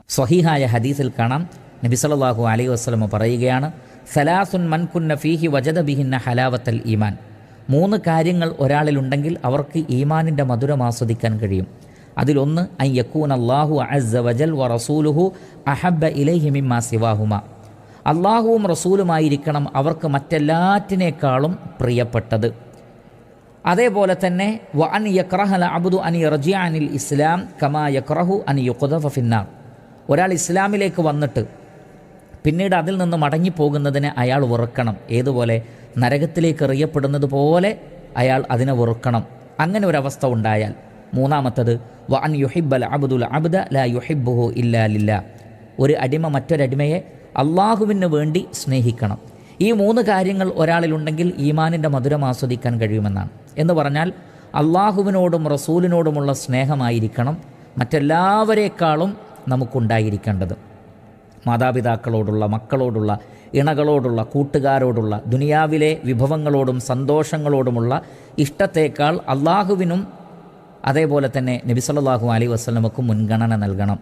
സ്വഹീഹായ ഹദീസിൽ കാണാം, നബി സല്ലല്ലാഹു അലൈഹി വസല്ലം പറയുകയാണ്, സലാസുൻ മൻ കുന്ന ഫീഹി വജദ ബിഹിന്ന ഹലാവത്തൽ ഈമാൻ. 3 കാര്യങ്ങൾ ഒരാളിലുണ്ടെങ്കിൽ അവർക്ക് ഈമാനിൻ്റെ മധുരം ആസ്വദിക്കാൻ കഴിയും. അതിലൊന്ന് അൻ യകൂന അല്ലാഹു അസ്സ വജൽ വ റസൂലുഹു അഹബ്ബ ഇലൈഹി മിമ്മാ സിവാഹുമ. അള്ളാഹുവും റസൂലുമായിരിക്കണം അവർക്ക് മറ്റെല്ലാറ്റിനേക്കാളും പ്രിയപ്പെട്ടത്. അതേപോലെ തന്നെ വ അൻ യക്റഹൽ അബ്ദു അൻ യർജിഅ അനിൽ ഇസ്ലാം കമാ യക്റഹു അൻ യുഖ്ദഫ ഫിന്നാർ. ഒരാൾ ഇസ്ലാമിലേക്ക് വന്നിട്ട് പിന്നീട് അതിൽ നിന്ന് മടങ്ങിപ്പോകുന്നതിനെ അയാൾ വെറുക്കണം. ഏതുപോലെ? നരകത്തിലേക്ക് എറിയപ്പെടുന്നത് പോലെ അയാൾ അതിനെ വെറുക്കണം. അങ്ങനെ ഒരവസ്ഥ ഉണ്ടായാൽ. മൂന്നാമത്തത് വ അൻ യുഹിബ്ബൽ അബ്ദുൽ അബ്ദ ലാ യുഹിബ്ബുഹു ഇല്ലാ ലില്ലാ. ഒരു അടിമ മറ്റൊരടിമയെ അള്ളാഹുവിന് വേണ്ടി സ്നേഹിക്കണം. ഈ 3 കാര്യങ്ങൾ ഒരാളിലുണ്ടെങ്കിൽ ഈമാനിൻ്റെ മധുരം ആസ്വദിക്കാൻ കഴിയുമെന്നാണ്. എന്ന് പറഞ്ഞാൽ അള്ളാഹുവിനോടും റസൂലിനോടുമുള്ള സ്നേഹമായിരിക്കണം മറ്റെല്ലാവരേക്കാളും നമുക്കുണ്ടായിരിക്കേണ്ടത്. മാതാപിതാക്കളോടുള്ള, മക്കളോടുള്ള, ഇണകളോടുള്ള, കൂട്ടുകാരോടുള്ള, ദുനിയാവിലെ വിഭവങ്ങളോടും സന്തോഷങ്ങളോടുമുള്ള ഇഷ്ടത്തേക്കാൾ അള്ളാഹുവിനും അതേപോലെ തന്നെ നബി സല്ലല്ലാഹു അലൈഹി വസല്ലമക്കും മുൻഗണന നൽകണം.